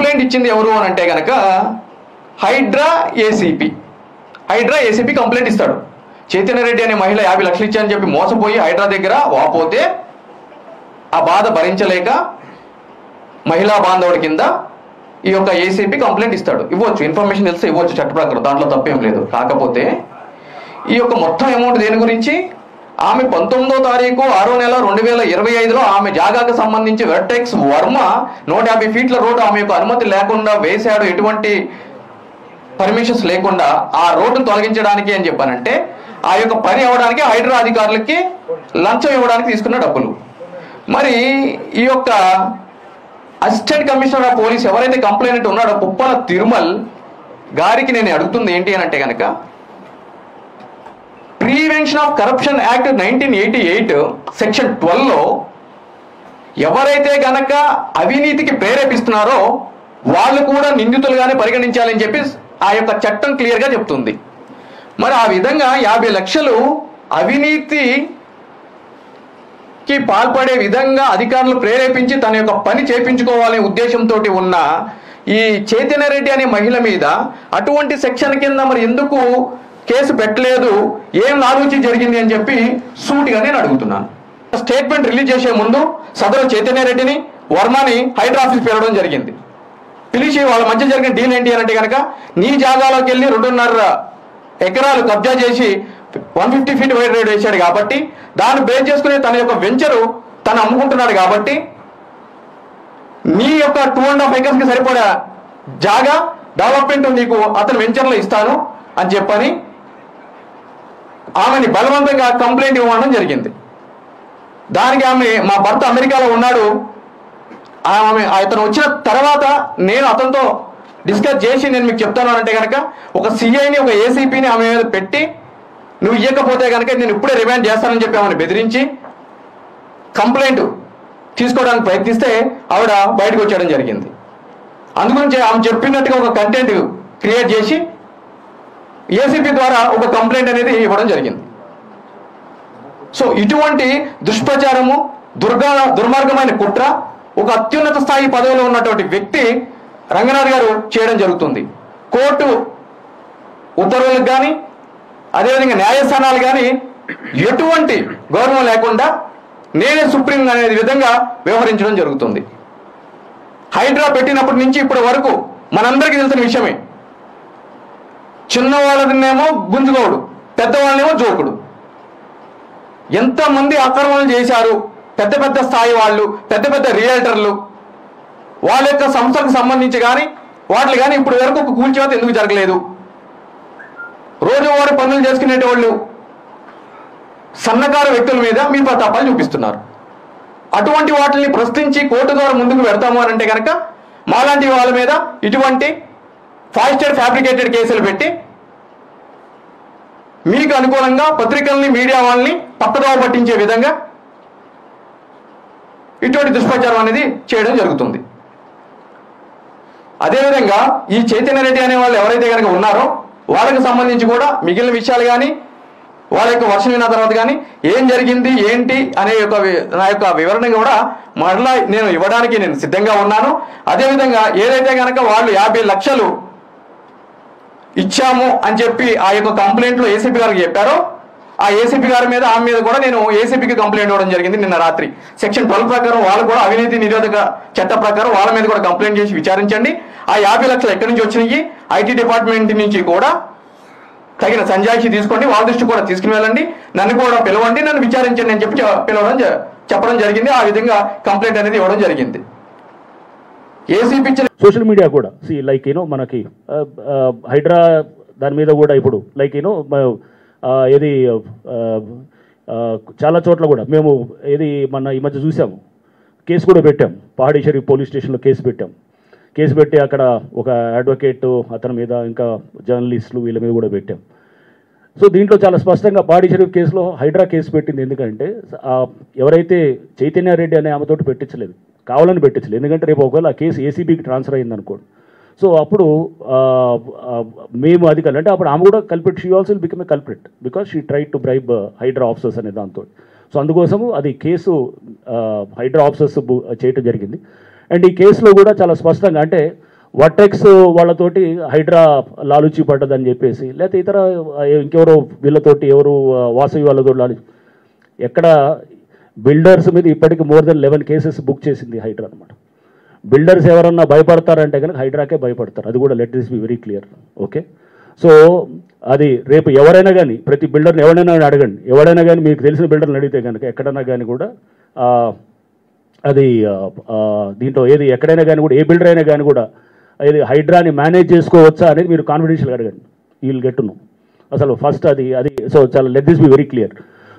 Complaint ఇచ్చింది ఎవరు అని అంటే కనుక హైడ్రా ఏసీపీ కంప్లైంట్ ఇస్తాడు. చైతన్య రెడ్డి అనే మహిళ 50 లక్షలు ఇచ్చారని చెప్పి మోసపోయి హైడ్రా దగ్గర వాపోతే ఆ బాధ భరించలేక మహిళా బాంధవుడి కింద ఈ యొక్క ఏసీపీ కంప్లైంట్ ఇస్తాడు. ఇవ్వచ్చు, ఇన్ఫర్మేషన్ తెలిస్తే ఇవ్వచ్చు చట్ట ప్రకారం, దాంట్లో తప్పేం లేదు. కాకపోతే ఈ యొక్క మొత్తం అమౌంట్ దేని గురించి, ఆమె 19వ తారీఖు 6వ నెల 2025లో ఆమె జాగాకు సంబంధించి వెర్టెక్స్ వర్మ 150 ఫీట్ల రోడ్డు ఆమె యొక్క అనుమతి లేకుండా వేశాడు, ఎటువంటి పర్మిషన్స్ లేకుండా ఆ రోడ్డును తొలగించడానికి అని చెప్పానంటే ఆ యొక్క పని అవ్వడానికి హైడ్రా అధికారులకి లంచం ఇవ్వడానికి తీసుకున్న డబ్బులు. మరి ఈ యొక్క అసిస్టెంట్ కమిషనర్ ఆఫ్ పోలీస్ ఎవరైతే కంప్లైంట్ ఉన్నాడో పుప్పల తిరుమల్ గారికి నేను అడుగుతుంది ఏంటి అని అంటే కనుక, prevention of corruption act 1988 section 12లో ఎవరైతే గనక అవినీతికి ప్రేరేపిస్తున్నారో వాళ్ళు కూడా నిందితులుగానే పరిగణించాలని చెప్పి ఆ యొక్క చట్టం క్లియర్గా చెప్తుంది. మరి ఆ విధంగా 50 లక్షలు అవినీతికి పాల్పడే విధంగా అధికారులు ప్రేరేపించి తన యొక్క పని చేయించుకోవాలనే ఉద్దేశంతో ఉన్న ఈ చైతన్య రెడ్డి అనే మహిళ మీద అటువంటి సెక్షన్ కింద మరి ఎందుకు కేసు పెట్టలేదు, ఏం నాలుగు జరిగింది అని చెప్పి సూటిగా నేను అడుగుతున్నాను. స్టేట్మెంట్ రిలీజ్ చేసే ముందు సదరు చైతన్య రెడ్డిని వర్మని హైడ్రా ఆఫీస్ పిలవడం జరిగింది. పిలిచి వాళ్ళ మధ్య జరిగిన డీల్ ఏంటి అని అంటే కనుక, నీ జాగాలోకి వెళ్ళి 2.5 ఎకరాలు కబ్జా చేసి 150 ఫీట్ వైడ్ రోడ్ వేశాడు కాబట్టి దాన్ని బేస్ చేసుకుని తన యొక్క వెంచరు తను అమ్ముకుంటున్నాడు కాబట్టి నీ యొక్క 2.5 acres కి సరిపడా జాగా డెవలప్మెంట్ నీకు అతను వెంచర్లో ఇస్తాను అని చెప్పని ఆమెని బలవంతంగా కంప్లైంట్ ఇవ్వడం జరిగింది. దానికి ఆమె మా భర్త అమెరికాలో ఉన్నాడు, అతను వచ్చిన తర్వాత నేను అతనితో డిస్కస్ చేసి నేను మీకు చెప్తాను అంటే కనుక ఒక సిఐని ఒక ఏసీపీని ఆమె మీద పెట్టి నువ్వు ఇవ్వకపోతే కనుక నేను ఇప్పుడే రిమాండ్ చేస్తానని చెప్పి ఆమెను బెదిరించి కంప్లైంట్ తీసుకోవడానికి ప్రయత్నిస్తే ఆవిడ బయటకు వచ్చేయడం జరిగింది. అందుగురించి ఆమె చెప్పినట్టుగా ఒక కంటెంట్ క్రియేట్ చేసి ఏసీపీ ద్వారా ఒక కంప్లైంట్ అనేది ఇవ్వడం జరిగింది. సో ఇటువంటి దుష్ప్రచారము, దుర్మార్గమైన కుట్ర ఒక అత్యున్నత స్థాయి పదవిలో ఉన్నటువంటి వ్యక్తి రంగనాథ్ గారు చేయడం జరుగుతుంది. కోర్టు ఉత్తర్వులకు కానీ అదేవిధంగా న్యాయస్థానాలు కానీ ఎటువంటి గౌరవం లేకుండా నేనే సుప్రీం అనే విధంగా వ్యవహరించడం జరుగుతుంది. హైడ్రా పెట్టినప్పటి నుంచి ఇప్పటి వరకు మనందరికీ తెలిసిన విషయమే, చిన్నవాళ్ళనేమో గుంజుకోడు, పెద్దవాళ్ళనేమో జోకుడు. ఎంతమంది ఆక్రమణలు చేశారు, పెద్ద పెద్ద స్థాయి వాళ్ళు, పెద్ద పెద్ద రియల్టర్లు, వాళ్ళ యొక్క సంస్థలకు సంబంధించి కానీ వాటిని కానీ ఇప్పటి వరకు ఒక కూల్చివేత ఎందుకు జరగలేదు? రోజువారీ పనులు చేసుకునేటోళ్ళు సన్నకారు వ్యక్తుల మీద మీ ప్రతాపాలు చూపిస్తున్నారు. అటువంటి వాటిని ప్రశ్నించి కోర్టు ద్వారా ముందుకు పెడతాము అని అంటే కనుక మాలాంటి వాళ్ళ మీద ఇటువంటి ఫాస్టెడ్ ఫ్యాబ్రికేటెడ్ కేసులు పెట్టి మీకు అనుకూలంగా పత్రికల్ని, మీడియా వాళ్ళని పక్కదోవ పట్టించే విధంగా ఇటువంటి దుష్ప్రచారం అనేది చేయడం జరుగుతుంది. అదేవిధంగా ఈ చైతన్య రెడ్డి అనే వాళ్ళు ఎవరైతే కనుక ఉన్నారో వాళ్ళకి సంబంధించి కూడా మిగిలిన విషయాలు కానీ వాళ్ళ యొక్క వర్షం విన్న తర్వాత కానీ ఏం జరిగింది ఏంటి అనే నా యొక్క వివరణ కూడా మరలా నేను ఇవ్వడానికి నేను సిద్ధంగా ఉన్నాను. అదేవిధంగా ఏదైతే కనుక వాళ్ళు 50 లక్షలు ఇచ్చాము అని చెప్పి ఆ యొక్క కంప్లైంట్లో ఏసీపీ గారికి చెప్పారో ఆ ఏసీపీ గారి మీద ఆమె మీద కూడా నేను ఏసీపీకి కంప్లైంట్ ఇవ్వడం జరిగింది నిన్న రాత్రి. సెక్షన్ 12 ప్రకారం వాళ్ళు కూడా అవినీతి నిరోధక చట్ట ప్రకారం వాళ్ళ మీద కూడా కంప్లైంట్ చేసి విచారించండి. ఆ 50 లక్షలు ఎక్కడి నుంచి వచ్చినాయి, ఐటీ డిపార్ట్మెంట్ నుంచి కూడా తగిన సంజాయిషి తీసుకోండి, వాళ్ళ దృష్టి కూడా తీసుకుని వెళ్ళండి, నన్ను కూడా పిలవండి, నన్ను విచారించండి అని చెప్పి చెప్పడం జరిగింది. ఆ విధంగా కంప్లైంట్ అనేది ఇవ్వడం జరిగింది. ఏసీపీ సోషల్ మీడియా కూడా లైక్ మనకి హైడ్రా దాని మీద కూడా ఇప్పుడు లైక్ ఏది చాలా చోట్ల కూడా మేము ఏది మన ఈ మధ్య చూసాము, కేసు కూడా పెట్టాం, పహాడీ షరీఫ్ పోలీస్ స్టేషన్లో కేసు పెట్టాం. కేసు పెట్టి అక్కడ ఒక అడ్వకేట్ అతని మీద ఇంకా జర్నలిస్టులు వీళ్ళ మీద కూడా పెట్టాం. సో దీంట్లో చాలా స్పష్టంగా పహాడీ షరీఫ్ కేసులో హైడ్రా కేసు పెట్టింది ఎందుకంటే ఎవరైతే చైతన్య రెడ్డి అనే ఆమెతోటి పెట్టించలేదు, కావాలని పెట్టించలేదు. ఎందుకంటే రేపు ఒకవేళ ఆ కేసు ఏసీబీకి ట్రాన్స్ఫర్ అయింది అనుకోండి, సో అప్పుడు మేము అధికారులు అంటే అప్పుడు ఆమె కూడా culprit, she also become a culprit because she try to bribe HYDRAA officers అనే దాంతో. సో అందుకోసము అది కేసు హైడ్రా ఆఫీసర్స్ చేయటం జరిగింది. అండ్ ఈ కేసులో కూడా చాలా స్పష్టంగా అంటే వర్టెక్స్ వాళ్ళతోటి హైడ్రా లాలుచి పడ్డదని చెప్పేసి, లేకపోతే ఇతర ఇంకెవరో వీళ్ళతోటి ఎవరు వాసవి వాళ్ళతో ఎక్కడ బిల్డర్స్ మీద ఇప్పటికి మోర్ దెన్ 11 కేసెస్ బుక్ చేసింది హైడ్రా అనమాట. బిల్డర్స్ ఎవరన్నా భయపడతారంటే కనుక హైడ్రాకే భయపడతారు. అది కూడా let this be very clear. Okay, so అది రేపు ఎవరైనా కానీ ప్రతి బిల్డర్ని ఎవరైనా అడగండి, ఎవరైనా కానీ మీకు తెలిసిన బిల్డర్ని అడిగితే కనుక ఎక్కడైనా కానీ కూడా అది దీంట్లో ఏది ఎక్కడైనా కానీ కూడా ఏ బిల్డర్ అయినా కానీ కూడా ఏది హైడ్రాని మేనేజ్ చేసుకోవచ్చా అనేది మీరు కాన్ఫిడెన్షియల్గా అడగండి. You will get to know అసలు ఫస్ట్ అది సో చాలా let this be very clear.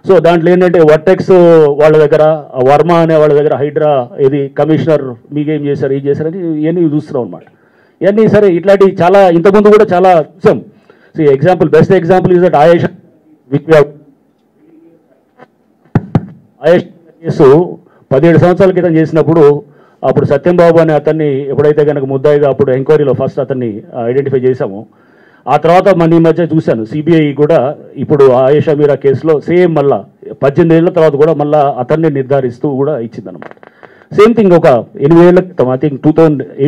So దాంట్లో ఏంటంటే వర్టెక్స్ వాళ్ళ దగ్గర, వర్మ అనే వాళ్ళ దగ్గర హైడ్రా ఇది కమిషనర్ మీకేం చేశారు, ఏం చేశారని ఇవన్నీ చూస్తున్నాం అనమాట. ఇవన్నీ సరే ఇట్లాంటివి చాలా ఇంతకుముందు కూడా చాలా చూసాం. So example, best example is that Ayesh case 17 సంవత్సరాల క్రితం చేసినప్పుడు అప్పుడు సత్యంబాబు అనే అతన్ని ఎప్పుడైతే కనుక ముద్దాయిగా అప్పుడు ఎంక్వైరీలో ఫస్ట్ అతన్ని ఐడెంటిఫై చేశామో, ఆ తర్వాత మన ఈ మధ్య చూశాను సిబిఐ కూడా ఇప్పుడు ఆయేషా మీరా కేసులో సేమ్ మళ్ళా 18 ఏళ్ళ తర్వాత కూడా మళ్ళీ అతన్ని నిర్ధారిస్తూ కూడా ఇచ్చిందనమాట. సేమ్ థింగ్ ఒక 8 ఏళ్ళ క్రితం, ఐ థింక్ 2008